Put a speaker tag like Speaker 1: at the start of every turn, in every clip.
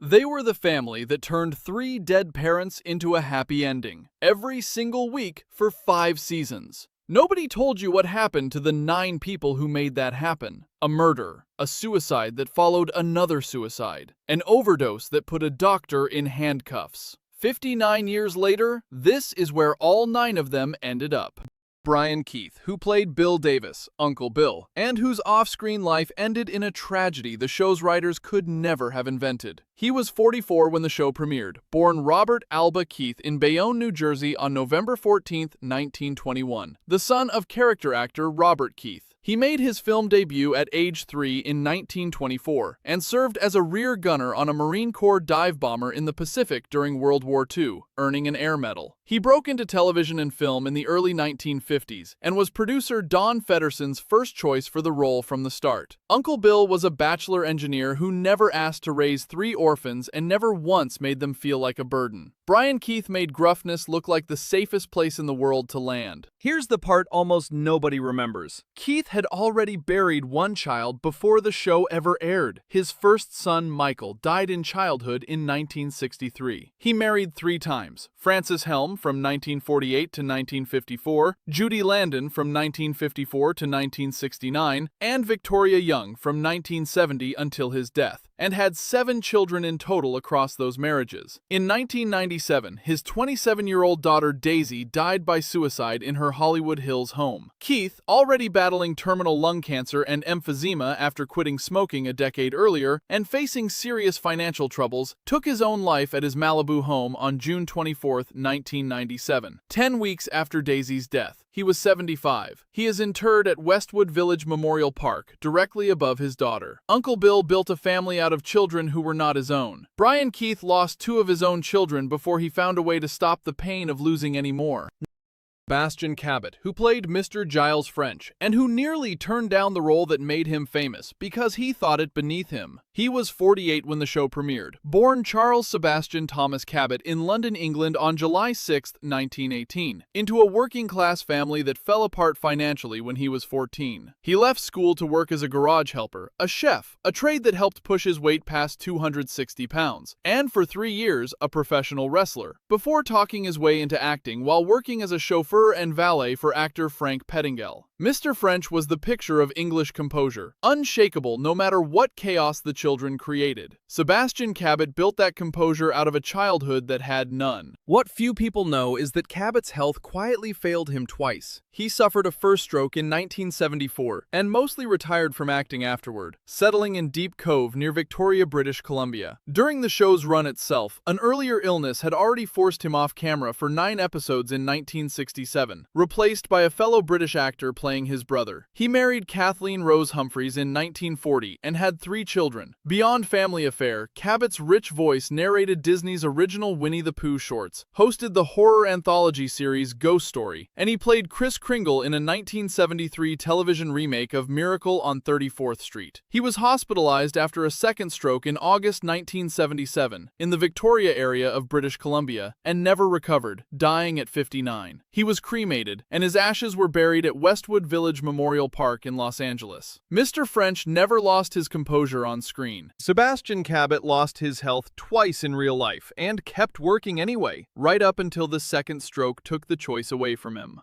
Speaker 1: They were the family that turned 3 dead parents into a happy ending, every single week for 5 seasons. Nobody told you what happened to the 9 people who made that happen. A murder, a suicide that followed another suicide, an overdose that put a doctor in handcuffs. 59 years later, this is where all 9 of them ended up. Brian Keith, who played Bill Davis, Uncle Bill, and whose off-screen life ended in a tragedy the show's writers could never have invented. He was 44 when the show premiered, born Robert Alba Keith in Bayonne, New Jersey on November 14, 1921, the son of character actor Robert Keith. He made his film debut at age 3 in 1924 and served as a rear gunner on a Marine Corps dive bomber in the Pacific during World War II, earning an Air Medal. He broke into television and film in the early 1950s and was producer Don Fedderson's first choice for the role from the start. Uncle Bill was a bachelor engineer who never asked to raise 3 orphans and never once made them feel like a burden. Brian Keith made gruffness look like the safest place in the world to land.
Speaker 2: Here's the part almost nobody remembers.
Speaker 1: Keith had already buried one child before the show ever aired. His first son, Michael, died in childhood in 1963. He married 3 times: Frances Helm from 1948 to 1954, Judy Landon from 1954 to 1969, and Victoria Young from 1970 until his death, and had 7 children in total across those marriages. In 1997, his 27-year-old daughter Daisy died by suicide in her Hollywood Hills home. Keith, already battling terminal lung cancer and emphysema after quitting smoking a decade earlier and facing serious financial troubles, took his own life at his Malibu home on June 24, 1997, 10 weeks after Daisy's death. He was 75. He is interred at Westwood Village Memorial Park, directly above his daughter. Uncle Bill built a family out of children who were not his own. Brian Keith lost 2 of his own children before he found a way to stop the pain of losing any more. Sebastian Cabot, who played Mr. Giles French, and who nearly turned down the role that made him famous because he thought it beneath him. He was 48 when the show premiered, born Charles Sebastian Thomas Cabot in London, England on July 6, 1918, into a working-class family that fell apart financially when he was 14. He left school to work as a garage helper, a chef, a trade that helped push his weight past 260 pounds, and for 3 years, a professional wrestler, before talking his way into acting while working as a chauffeur and valet for actor Frank Pettingill. Mr. French was the picture of English composure, unshakable no matter what chaos the children created. Sebastian Cabot built that composure out of a childhood that had none. What few people know is that Cabot's health quietly failed him twice. He suffered a first stroke in 1974 and mostly retired from acting afterward, settling in Deep Cove near Victoria, British Columbia. During the show's run itself, an earlier illness had already forced him off camera for 9 episodes in 1967, replaced by a fellow British actor playing his brother. He married Kathleen Rose Humphreys in 1940 and had 3 children. Beyond family affair, Cabot's rich voice narrated Disney's original Winnie the Pooh shorts, hosted the horror anthology series Ghost Story, and he played Kris Kringle in a 1973 television remake of Miracle on 34th Street. He was hospitalized after a second stroke in August 1977 in the Victoria area of British Columbia and never recovered, dying at 59. He was cremated, and his ashes were buried at Westwood Village Memorial Park in Los Angeles. Mr. French never lost his composure on screen.
Speaker 2: Sebastian Cabot lost his health twice in real life and kept working anyway,
Speaker 1: right up until the second stroke took the choice away from him.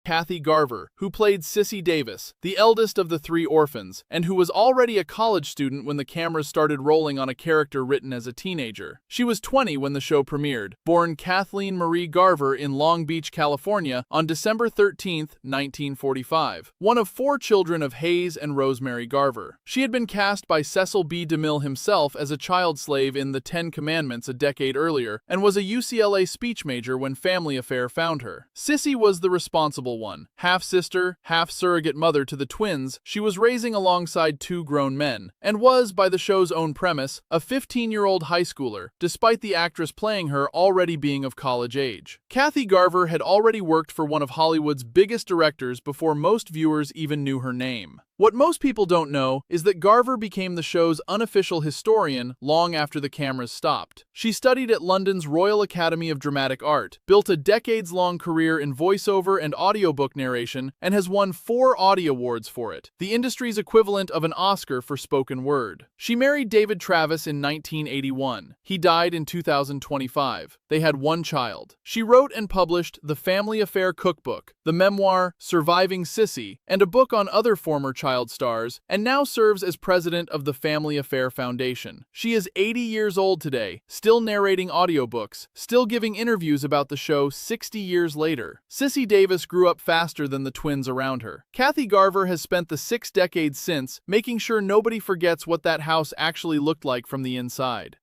Speaker 1: Kathy Garver, who played Cissy Davis, the eldest of the 3 orphans, and who was already a college student when the cameras started rolling on a character written as a teenager. She was 20 when the show premiered, born Kathleen Marie Garver in Long Beach, California on December 13, 1945, one of 4 children of Hayes and Rosemary Garver. She had been cast by Cecil B. DeMille himself as a child slave in The 10 Commandments a decade earlier, and was a UCLA speech major when Family Affair found her. Cissy was the responsible one. Half-sister, half-surrogate mother to the twins, she was raising alongside 2 grown men, and was, by the show's own premise, a 15-year-old high schooler, despite the actress playing her already being of college age. Kathy Garver had already worked for one of Hollywood's biggest directors before most viewers even knew her name. What most people don't know is that Garver became the show's unofficial historian long after the cameras stopped. She studied at London's Royal Academy of Dramatic Art, built a decades-long career in voiceover and audiobook narration, and has won 4 Audie Awards for it, the industry's equivalent of an Oscar for spoken word. She married David Travis in 1981. He died in 2025. They had 1 child. She wrote and published The Family Affair Cookbook, the memoir Surviving Cissy, and a book on other former child stars, and now serves as president of the Family Affair Foundation. She is 80 years old today, still narrating audiobooks, still giving interviews about the show 60 years later. Cissy Davis grew up faster than the twins around her. Kathy Garver has spent the 6 decades since making sure nobody forgets what that house actually looked like from the inside.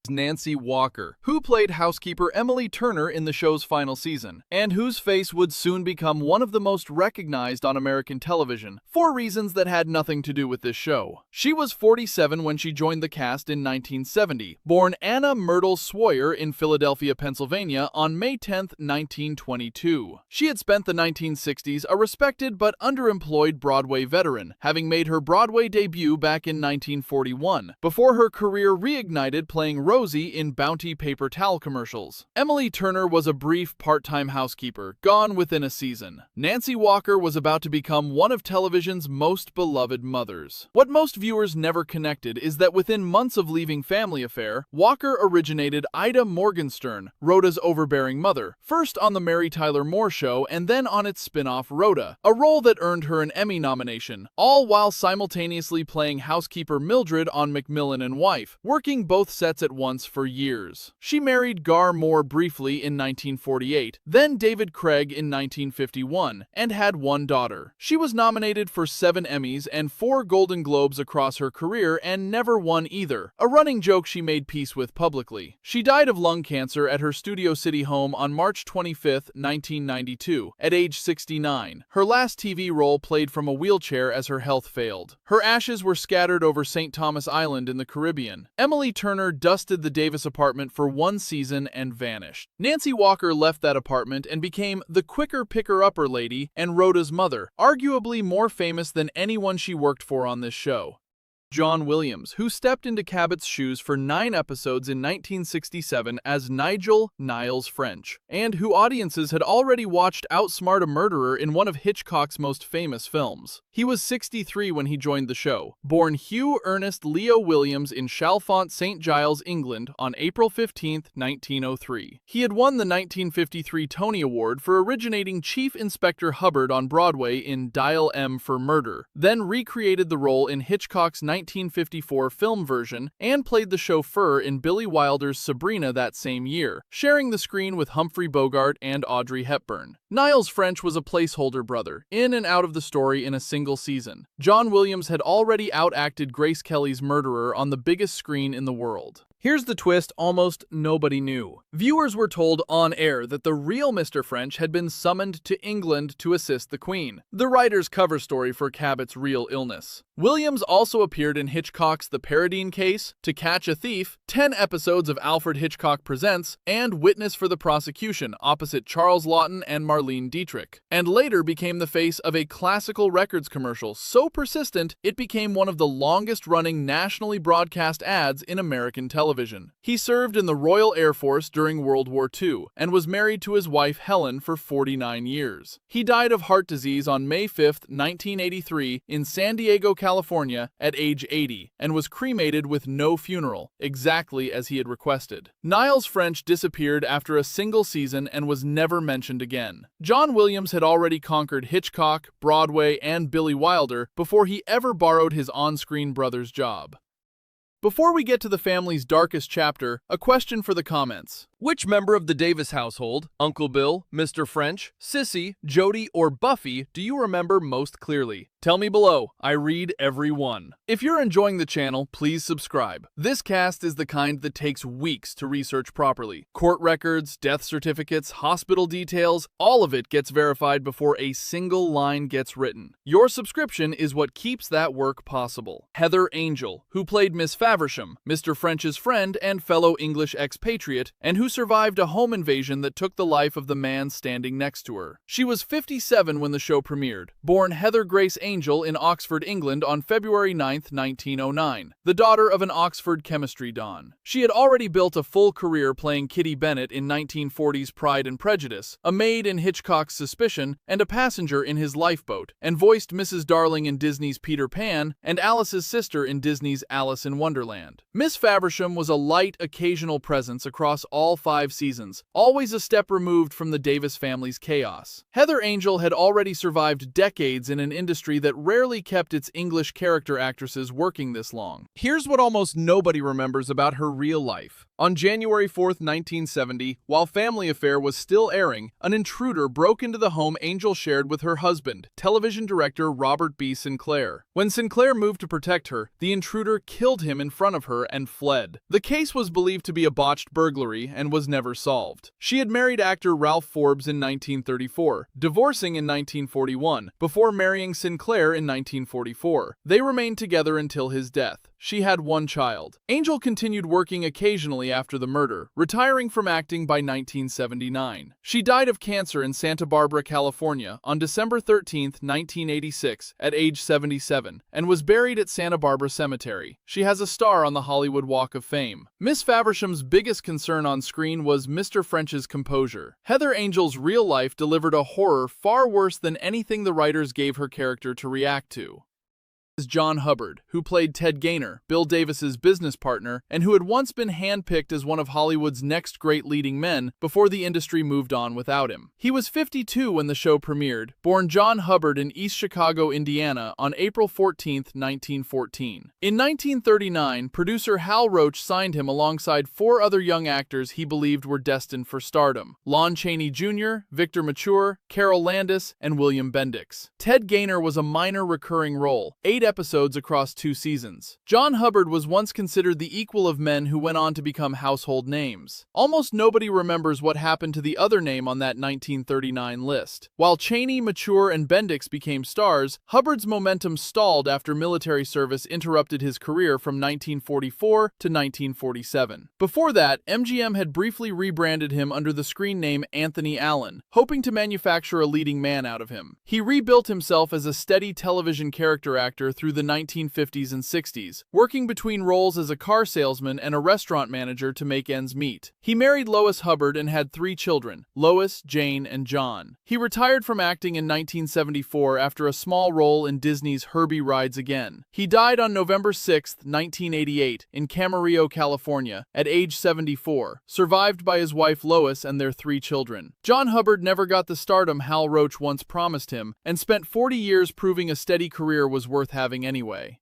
Speaker 1: Nancy Walker, who played housekeeper Emily Turner in the show's final season, and whose face would soon become one of the most recognized on American television, for reasons that had nothing to do with this show. She was 47 when she joined the cast in 1970, born Anna Myrtle Sawyer in Philadelphia, Pennsylvania on May 10, 1922. She had spent the 1960s a respected but underemployed Broadway veteran, having made her Broadway debut back in 1941, before her career reignited playing Rosie in Bounty paper towel commercials. Emily Turner was a brief part-time housekeeper, gone within a season. Nancy Walker was about to become one of television's most beloved mothers. What most viewers never connected is that within months of leaving Family Affair, Walker originated Ida Morgenstern, Rhoda's overbearing mother, first on The Mary Tyler Moore Show and then on its spin-off Rhoda, a role that earned her an Emmy nomination, all while simultaneously playing housekeeper Mildred on Macmillan and Wife, working both sets at once for years. She married Gar Moore briefly in 1948, then David Craig in 1951, and had 1 daughter. She was nominated for 7 Emmys and 4 Golden Globes across her career and never won either, a running joke she made peace with publicly. She died of lung cancer at her Studio City home on March 25, 1992, at age 69. Her last TV role played from a wheelchair as her health failed. Her ashes were scattered over St. Thomas Island in the Caribbean. Emily Turner dusted the Davis apartment for 1 season and vanished. Nancy Walker left that apartment and became the quicker picker-upper lady and Rhoda's mother, arguably more famous than anyone she worked for on this show. John Williams, who stepped into Cabot's shoes for 9 episodes in 1967 as Nigel Niles French, and who audiences had already watched outsmart a murderer in one of Hitchcock's most famous films. He was 63 when he joined the show, born Hugh Ernest Leo Williams in Chalfont, St. Giles, England on April 15, 1903. He had won the 1953 Tony Award for originating Chief Inspector Hubbard on Broadway in Dial M for Murder, then recreated the role in Hitchcock's 1954 film version, and played the chauffeur in Billy Wilder's Sabrina that same year, sharing the screen with Humphrey Bogart and Audrey Hepburn. Niles French was a placeholder brother, in and out of the story in a single season. John Williams had already outacted Grace Kelly's murderer on the biggest screen in the world. Here's the twist almost nobody knew. Viewers were told on air that the real Mr. French had been summoned to England to assist the Queen, the writer's cover story for Cabot's real illness. Williams also appeared in Hitchcock's The Paradine Case, To Catch a Thief, 10 episodes of Alfred Hitchcock Presents, and Witness for the Prosecution opposite Charles Laughton and Marlene Dietrich, and later became the face of a classical records commercial so persistent it became one of the longest-running nationally broadcast ads in American television. He served in the Royal Air Force during World War II and was married to his wife Helen for 49 years. He died of heart disease on May 5, 1983 in San Diego, California at age 80 and was cremated with no funeral, exactly as he had requested. Niles French disappeared after a single season and was never mentioned again. John Williams had already conquered Hitchcock, Broadway, and Billy Wilder before he ever borrowed his on-screen brother's job. Before we get to the family's darkest chapter, a question for the comments. Which member of the Davis household, Uncle Bill, Mr. French, Cissy, Jody, or Buffy, do you remember most clearly? Tell me below. I read every one. If you're enjoying the channel, please subscribe. This cast is the kind that takes weeks to research properly. Court records, death certificates, hospital details, all of it gets verified before a single line gets written. Your subscription is what keeps that work possible. Heather Angel, who played Miss Faversham, Mr. French's friend and fellow English expatriate, and who who survived a home invasion that took the life of the man standing next to her. She was 57 when the show premiered, born Heather Grace Angel in Oxford, England on February 9, 1909, the daughter of an Oxford chemistry don. She had already built a full career playing Kitty Bennett in 1940's Pride and Prejudice, a maid in Hitchcock's Suspicion, and a passenger in his Lifeboat, and voiced Mrs. Darling in Disney's Peter Pan and Alice's sister in Disney's Alice in Wonderland. Miss Faversham was a light, occasional presence across all 5 seasons, always a step removed from the Davis family's chaos. Heather Angel had already survived decades in an industry that rarely kept its English character actresses working this long.
Speaker 2: Here's what almost nobody remembers about her real life. On January 4, 1970, while Family Affair was still airing, an intruder broke into the home Angel shared with her husband, television director Robert B. Sinclair. When Sinclair moved to protect her, the intruder killed him in front of her and fled. The case was believed to be a botched burglary and was never solved. She had married actor Ralph Forbes in 1934, divorcing in 1941, before marrying Sinclair in 1944. They remained together until his death. She had 1 child. Angel continued working occasionally after the murder, retiring from acting by 1979. She died of cancer in Santa Barbara, California on December 13, 1986, at age 77, and was buried at Santa Barbara Cemetery. She has a star on the Hollywood Walk of Fame. Miss Faversham's biggest concern on screen was Mr. French's composure. Heather Angel's real life delivered a horror far worse than anything the writers gave her character to react to. John Hubbard, who played Ted Gaynor, Bill Davis's business partner, and who had once been handpicked as one of Hollywood's next great leading men before the industry moved on without him. He was 52 when the show premiered, born John Hubbard in East Chicago, Indiana on April 14, 1914. In 1939, producer Hal Roach signed him alongside 4 other young actors he believed were destined for stardom: Lon Chaney Jr., Victor Mature, Carol Landis, and William Bendix. Ted Gaynor was a minor recurring role, 8 episodes across 2 seasons. John Hubbard was once considered the equal of men who went on to become household names. Almost nobody remembers what happened to the other name on that 1939 list. While Chaney, Mature, and Bendix became stars, Hubbard's momentum stalled after military service interrupted his career from 1944 to 1947. Before that, MGM had briefly rebranded him under the screen name Anthony Allen, hoping to manufacture a leading man out of him. He rebuilt himself as a steady television character actor through the 1950s and 60s, working between roles as a car salesman and a restaurant manager to make ends meet. He married Lois Hubbard and had 3 children, Lois, Jane, and John. He retired from acting in 1974 after a small role in Disney's Herbie Rides Again. He died on November 6, 1988, in Camarillo, California, at age 74, survived by his wife Lois and their 3 children. John Hubbard never got the stardom Hal Roach once promised him, and spent 40 years proving a steady career was worth having anyway.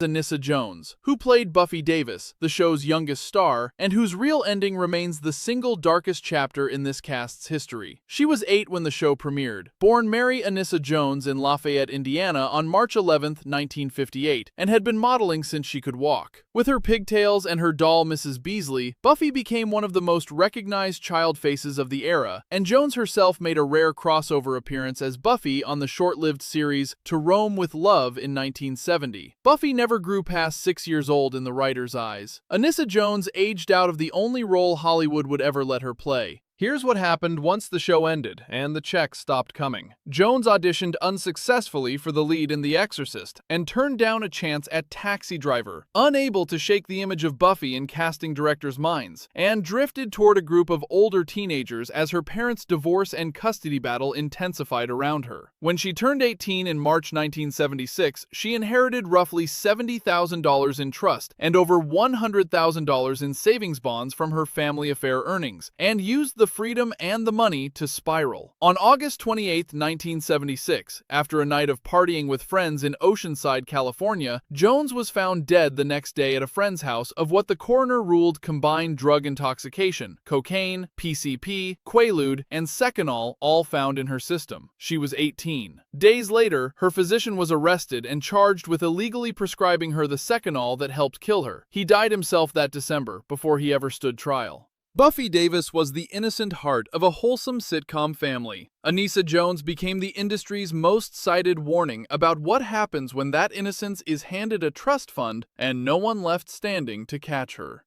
Speaker 2: Anissa Jones, who played Buffy Davis, the show's youngest star, and whose real ending remains the single darkest chapter in this cast's history. She was 8 when the show premiered, born Mary Anissa Jones in Lafayette, Indiana on March 11, 1958, and had been modeling since she could walk. With her pigtails and her doll Mrs. Beasley, Buffy became one of the most recognized child faces of the era, and Jones herself made a rare crossover appearance as Buffy on the short-lived series To Rome with Love in 1970. Buffy never grew past 6 years old in the writer's eyes. Anissa Jones aged out of the only role Hollywood would ever let her play. Here's what happened once the show ended and the checks stopped coming. Jones auditioned unsuccessfully for the lead in The Exorcist and turned down a chance at Taxi Driver, unable to shake the image of Buffy in casting directors' minds, and drifted toward a group of older teenagers as her parents' divorce and custody battle intensified around her. When she turned 18 in March 1976, she inherited roughly $70,000 in trust and over $100,000 in savings bonds from her Family Affair earnings, and used the freedom and the money to spiral. On August 28, 1976, after a night of partying with friends in Oceanside, California, Jones was found dead the next day at a friend's house of what the coroner ruled combined drug intoxication: cocaine, PCP, Quaalude, and Seconal, all found in her system. She was 18. Days later, her physician was arrested and charged with illegally prescribing her the Seconal that helped kill her. He died himself that December, before he ever stood trial. Buffy Davis was the innocent heart of a wholesome sitcom family. Anissa Jones became the industry's most cited warning about what happens when that innocence is handed a trust fund and no one left standing to catch her.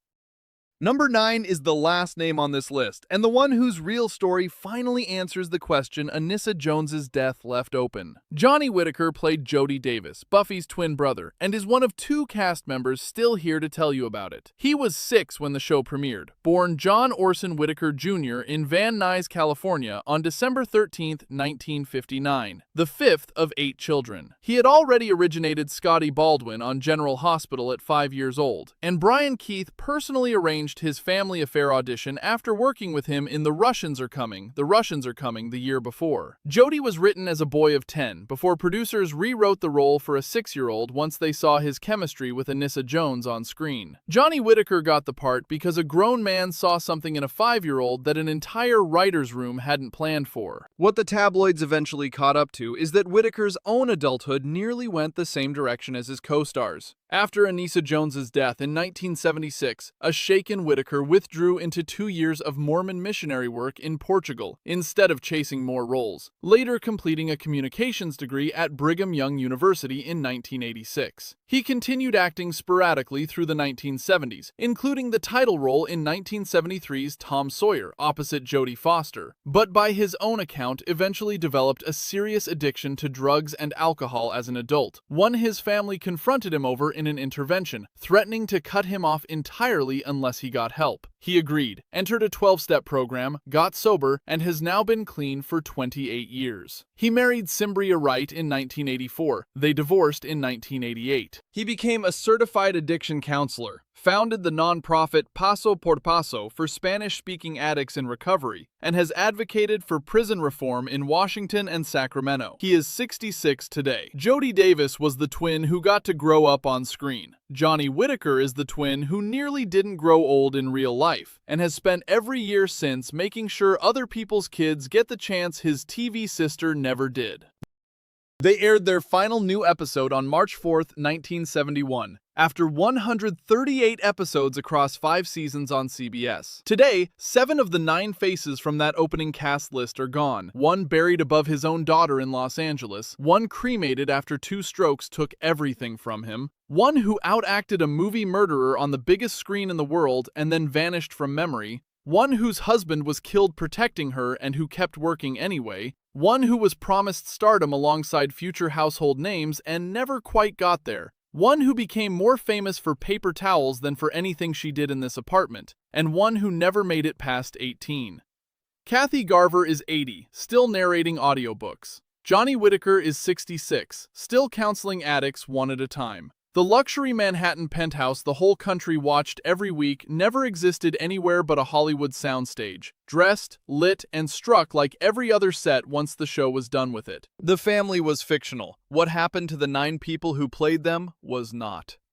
Speaker 1: Number 9 is the last name on this list, and the one whose real story finally answers the question Anissa Jones's death left open. Johnny Whitaker played Jody Davis, Buffy's twin brother, and is one of 2 cast members still here to tell you about it. He was 6 when the show premiered, born John Orson Whitaker Jr. in Van Nuys, California on December 13, 1959, the 5th of 8 children. He had already originated Scotty Baldwin on General Hospital at 5 years old, and Brian Keith personally arranged his family affair audition after working with him in The Russians Are Coming, the year before. Jody was written as a boy of 10 before producers rewrote the role for a 6-year-old once they saw his chemistry with Anissa Jones on screen. Johnny Whitaker got the part because a grown man saw something in a 5-year-old that an entire writer's room hadn't planned for. What the tabloids eventually caught up to is that Whitaker's own adulthood nearly went the same direction as his co-stars. After Anissa Jones's death in 1976, a shaken Whitaker withdrew into 2 years of Mormon missionary work in Portugal instead of chasing more roles, later completing a communications degree at Brigham Young University in 1986. He continued acting sporadically through the 1970s, including the title role in 1973's Tom Sawyer opposite Jodie Foster, but by his own account eventually developed a serious addiction to drugs and alcohol as an adult, one his family confronted him over in an intervention, threatening to cut him off entirely unless he got help. He agreed, entered a 12-step program, got sober, and has now been clean for 28 years. He married Cimbria Wright in 1984. They divorced in 1988. He became a certified addiction counselor, founded the nonprofit Paso por Paso for Spanish-speaking addicts in recovery, and has advocated for prison reform in Washington and Sacramento. He is 66 today. Jody Davis was the twin who got to grow up on screen. Johnny Whitaker is the twin who nearly didn't grow old in real life, and has spent every year since making sure other people's kids get the chance his TV sister never did. They aired their final new episode on March 4, 1971, after 138 episodes across 5 seasons on CBS. Today, 7 of the 9 faces from that opening cast list are gone. 1 buried above his own daughter in Los Angeles, 1 cremated after 2 strokes took everything from him, 1 who outacted a movie murderer on the biggest screen in the world and then vanished from memory, 1 whose husband was killed protecting her and who kept working anyway, 1 who was promised stardom alongside future household names and never quite got there, 1 who became more famous for paper towels than for anything she did in this apartment, and 1 who never made it past 18. Kathy Garver is 80, still narrating audiobooks. Johnny Whitaker is 66, still counseling addicts one at a time. The luxury Manhattan penthouse the whole country watched every week never existed anywhere but a Hollywood soundstage, dressed, lit, and struck like every other set once the show was done with it. The family was fictional. What happened to the 9 people who played them was not.